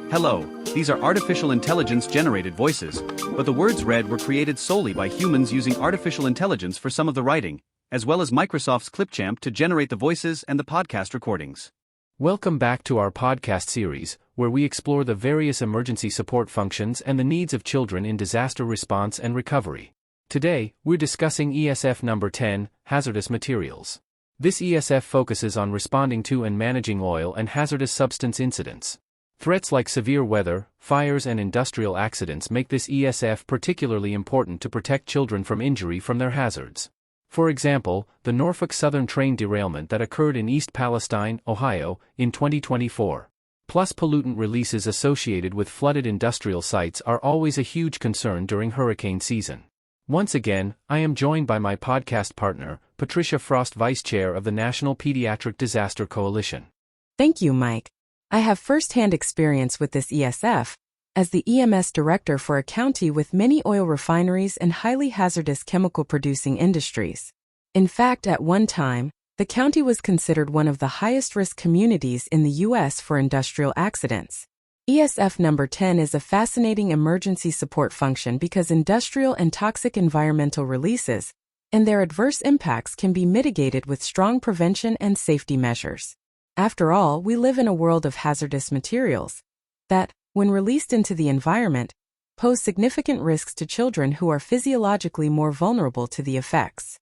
Hello, these are artificial intelligence-generated voices, but the words read were created solely by humans using artificial intelligence for some of the writing, as well as Microsoft's Clipchamp to generate the voices and the podcast recordings. Welcome back to our podcast series, where we explore the various emergency support functions and the needs of children in disaster response and recovery. Today, we're discussing ESF number 10, Hazardous Materials. This ESF focuses on responding to and managing oil and hazardous substance incidents. Threats like severe weather, fires and industrial accidents make this ESF particularly important to protect children from injury from their hazards. For example, the Norfolk Southern train derailment that occurred in East Palestine, Ohio, in 2024. Plus pollutant releases associated with flooded industrial sites are always a huge concern during hurricane season. Once again, I am joined by my podcast partner, Patricia Frost, Vice Chair of the National Pediatric Disaster Coalition. Thank you, Mike. I have first-hand experience with this ESF, as the EMS director for a county with many oil refineries and highly hazardous chemical-producing industries. In fact, at one time, the county was considered one of the highest-risk communities in the U.S. for industrial accidents. ESF number 10 is a fascinating emergency support function because industrial and toxic environmental releases and their adverse impacts can be mitigated with strong prevention and safety measures. After all, we live in a world of hazardous materials that, when released into the environment, pose significant risks to children who are physiologically more vulnerable to the effects.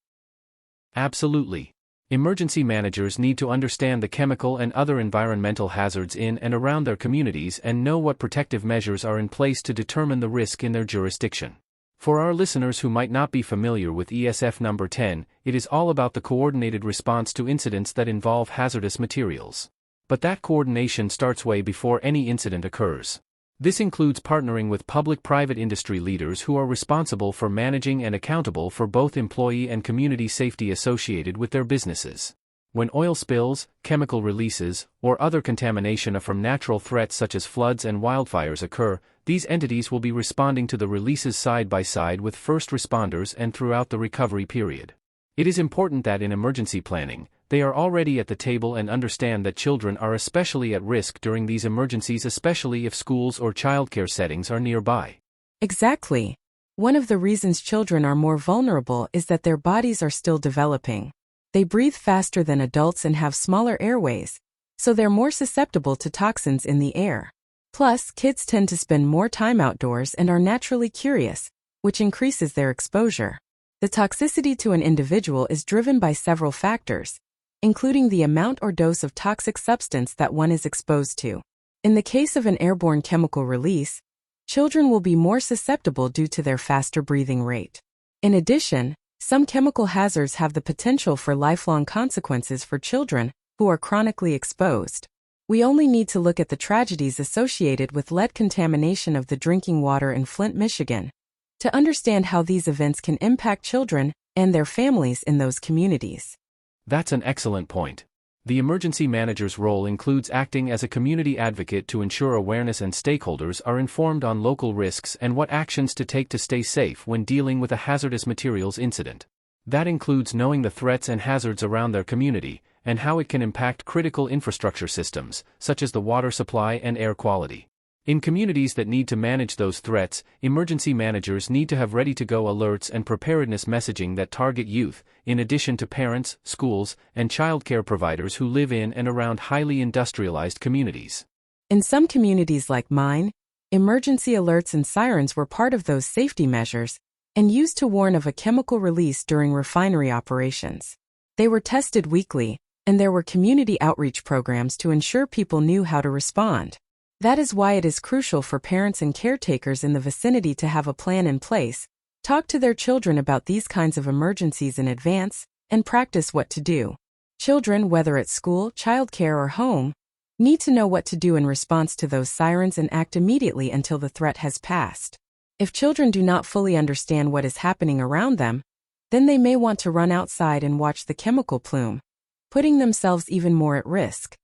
Absolutely. Emergency managers need to understand the chemical and other environmental hazards in and around their communities and know what protective measures are in place to determine the risk in their jurisdiction. For our listeners who might not be familiar with ESF number 10, it is all about the coordinated response to incidents that involve hazardous materials. But that coordination starts way before any incident occurs. This includes partnering with public-private industry leaders who are responsible for managing and accountable for both employee and community safety associated with their businesses. When oil spills, chemical releases, or other contamination from natural threats such as floods and wildfires occur, these entities will be responding to the releases side by side with first responders and throughout the recovery period. It is important that in emergency planning, they are already at the table and understand that children are especially at risk during these emergencies, especially if schools or childcare settings are nearby. Exactly. One of the reasons children are more vulnerable is that their bodies are still developing. They breathe faster than adults and have smaller airways, so they're more susceptible to toxins in the air. Plus, kids tend to spend more time outdoors and are naturally curious, which increases their exposure. The toxicity to an individual is driven by several factors, including the amount or dose of toxic substance that one is exposed to. In the case of an airborne chemical release, children will be more susceptible due to their faster breathing rate. In addition, some chemical hazards have the potential for lifelong consequences for children who are chronically exposed. We only need to look at the tragedies associated with lead contamination of the drinking water in Flint, Michigan, to understand how these events can impact children and their families in those communities. That's an excellent point. The emergency manager's role includes acting as a community advocate to ensure awareness and stakeholders are informed on local risks and what actions to take to stay safe when dealing with a hazardous materials incident. That includes knowing the threats and hazards around their community, and how it can impact critical infrastructure systems, such as the water supply and air quality. In communities that need to manage those threats, emergency managers need to have ready-to-go alerts and preparedness messaging that target youth, in addition to parents, schools, and childcare providers who live in and around highly industrialized communities. In some communities like mine, emergency alerts and sirens were part of those safety measures and used to warn of a chemical release during refinery operations. They were tested weekly, and there were community outreach programs to ensure people knew how to respond. That is why it is crucial for parents and caretakers in the vicinity to have a plan in place, talk to their children about these kinds of emergencies in advance, and practice what to do. Children, whether at school, childcare, or home, need to know what to do in response to those sirens and act immediately until the threat has passed. If children do not fully understand what is happening around them, then they may want to run outside and watch the chemical plume, putting themselves even more at risk.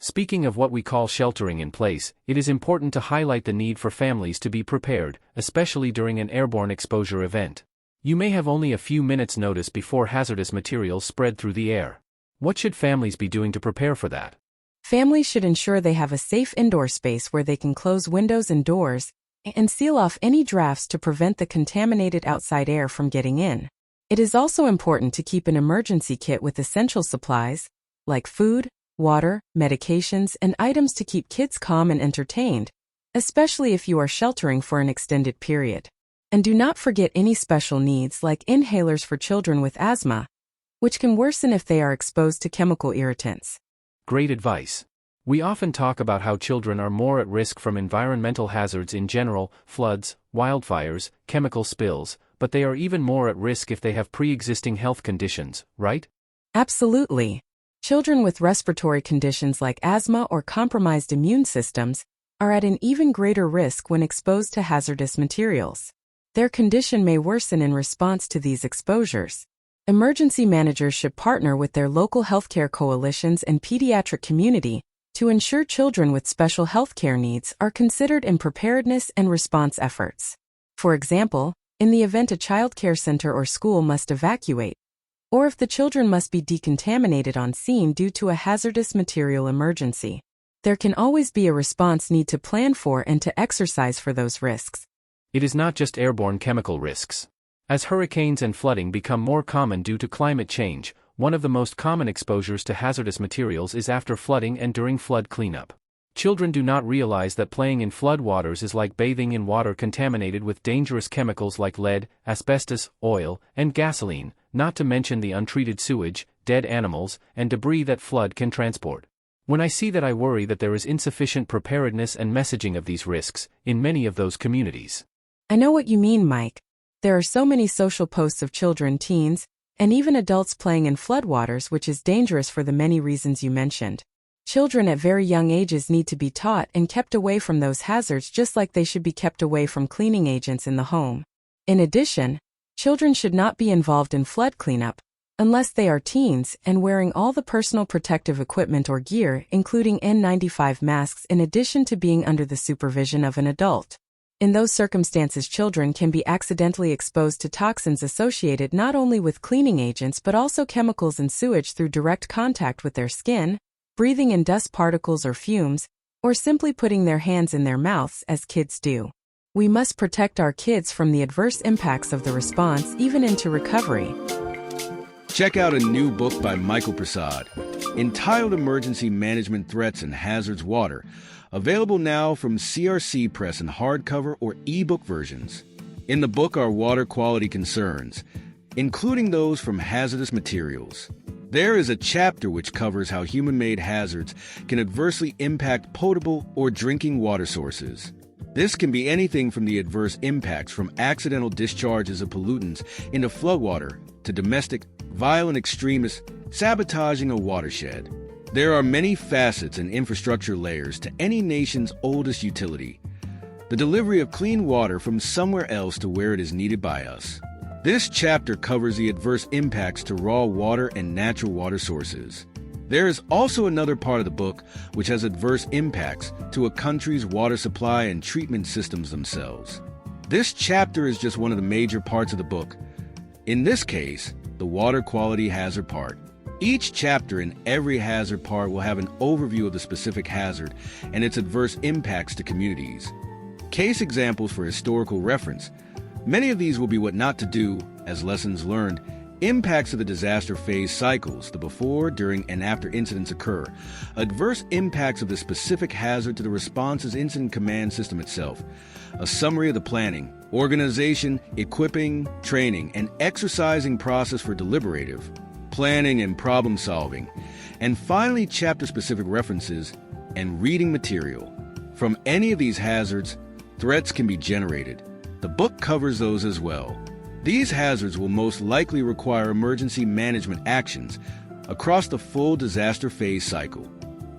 Speaking of what we call sheltering in place, it is important to highlight the need for families to be prepared, especially during an airborne exposure event. You may have only a few minutes' notice before hazardous materials spread through the air. What should families be doing to prepare for that? Families should ensure they have a safe indoor space where they can close windows and doors and seal off any drafts to prevent the contaminated outside air from getting in. It is also important to keep an emergency kit with essential supplies, like food, water, medications, and items to keep kids calm and entertained, especially if you are sheltering for an extended period. And do not forget any special needs like inhalers for children with asthma, which can worsen if they are exposed to chemical irritants. Great advice. We often talk about how children are more at risk from environmental hazards in general, floods, wildfires, chemical spills, but they are even more at risk if they have pre-existing health conditions, right? Absolutely. Children with respiratory conditions like asthma or compromised immune systems are at an even greater risk when exposed to hazardous materials. Their condition may worsen in response to these exposures. Emergency managers should partner with their local healthcare coalitions and pediatric community to ensure children with special healthcare needs are considered in preparedness and response efforts. For example, in the event a childcare center or school must evacuate, or if the children must be decontaminated on scene due to a hazardous material emergency, there can always be a response need to plan for and to exercise for those risks. It is not just airborne chemical risks. As hurricanes and flooding become more common due to climate change, one of the most common exposures to hazardous materials is after flooding and during flood cleanup. Children do not realize that playing in flood waters is like bathing in water contaminated with dangerous chemicals like lead, asbestos, oil, and gasoline, not to mention the untreated sewage, dead animals, and debris that flood can transport. When I see that, I worry that there is insufficient preparedness and messaging of these risks in many of those communities. I know what you mean, Mike. There are so many social posts of children, teens, and even adults playing in floodwaters, which is dangerous for the many reasons you mentioned. Children at very young ages need to be taught and kept away from those hazards just like they should be kept away from cleaning agents in the home. In addition, children should not be involved in flood cleanup unless they are teens and wearing all the personal protective equipment or gear, including N95 masks, in addition to being under the supervision of an adult. In those circumstances, children can be accidentally exposed to toxins associated not only with cleaning agents but also chemicals in sewage through direct contact with their skin, breathing in dust particles or fumes, or simply putting their hands in their mouths as kids do. We must protect our kids from the adverse impacts of the response even into recovery. Check out a new book by Michael Prasad, entitled Emergency Management Threats and Hazards Water, available now from CRC Press in hardcover or ebook versions. In the book are water quality concerns, including those from hazardous materials. There is a chapter which covers how human-made hazards can adversely impact potable or drinking water sources. This can be anything from the adverse impacts from accidental discharges of pollutants into floodwater to domestic, violent extremists sabotaging a watershed. There are many facets and infrastructure layers to any nation's oldest utility: the delivery of clean water from somewhere else to where it is needed by us. This chapter covers the adverse impacts to raw water and natural water sources. There is also another part of the book which has adverse impacts to a country's water supply and treatment systems themselves. This chapter is just one of the major parts of the book. In this case, the water quality hazard part. Each chapter in every hazard part will have an overview of the specific hazard and its adverse impacts to communities. Case examples for historical reference. Many of these will be what not to do as lessons learned, impacts of the disaster phase cycles, the before, during, and after incidents occur, adverse impacts of the specific hazard to the response's incident command system itself, a summary of the planning, organization, equipping, training, and exercising process for deliberative, planning and problem solving, and finally chapter-specific references and reading material. From any of these hazards, threats can be generated. The book covers those as well. These hazards will most likely require emergency management actions across the full disaster phase cycle.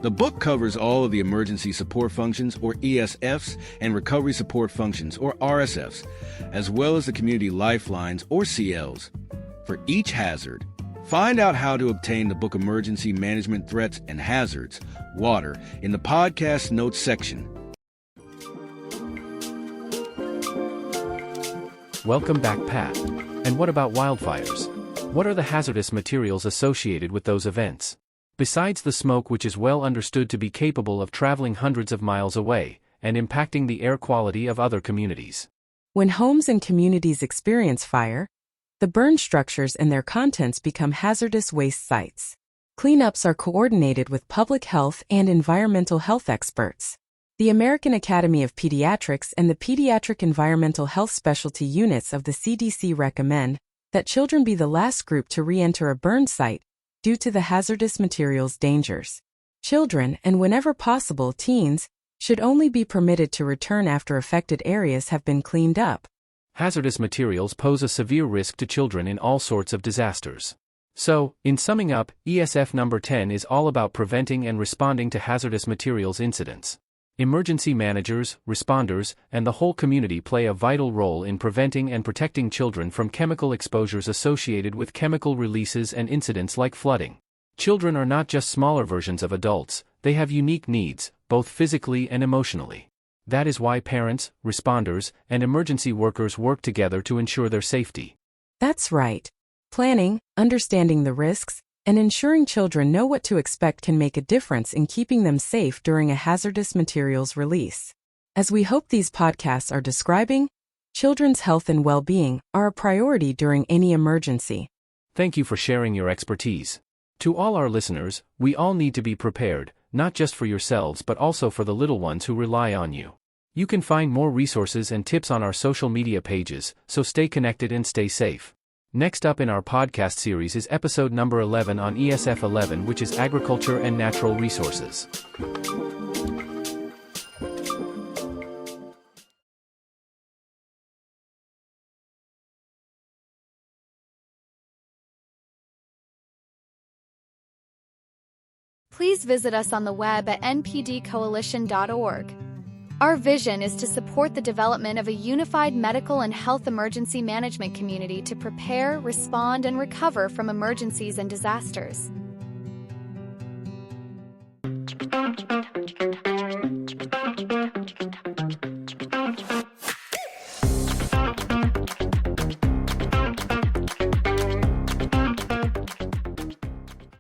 The book covers all of the emergency support functions, or ESFs, and recovery support functions, or RSFs, as well as the community lifelines, or CLs. For each hazard, find out how to obtain the book Emergency Management Threats and Hazards, Water, in the podcast notes section. Welcome back, Pat. And what about wildfires? What are the hazardous materials associated with those events? Besides the smoke, which is well understood to be capable of traveling hundreds of miles away, and impacting the air quality of other communities. When homes and communities experience fire, the burned structures and their contents become hazardous waste sites. Cleanups are coordinated with public health and environmental health experts. The American Academy of Pediatrics and the Pediatric Environmental Health Specialty Units of the CDC recommend that children be the last group to re-enter a burn site due to the hazardous materials dangers. Children, and whenever possible teens, should only be permitted to return after affected areas have been cleaned up. Hazardous materials pose a severe risk to children in all sorts of disasters. So, in summing up, ESF number 10 is all about preventing and responding to hazardous materials incidents. Emergency managers, responders, and the whole community play a vital role in preventing and protecting children from chemical exposures associated with chemical releases and incidents like flooding. Children are not just smaller versions of adults, they have unique needs, both physically and emotionally. That is why parents, responders, and emergency workers work together to ensure their safety. That's right. Planning, understanding the risks, and ensuring children know what to expect can make a difference in keeping them safe during a hazardous materials release. As we hope these podcasts are describing, children's health and well-being are a priority during any emergency. Thank you for sharing your expertise. To all our listeners, we all need to be prepared, not just for yourselves but also for the little ones who rely on you. You can find more resources and tips on our social media pages, so stay connected and stay safe. Next up in our podcast series is episode number 11 on ESF 11, which is Agriculture and Natural Resources. Please visit us on the web at npdcoalition.org. Our vision is to support the development of a unified medical and health emergency management community to prepare, respond, and recover from emergencies and disasters.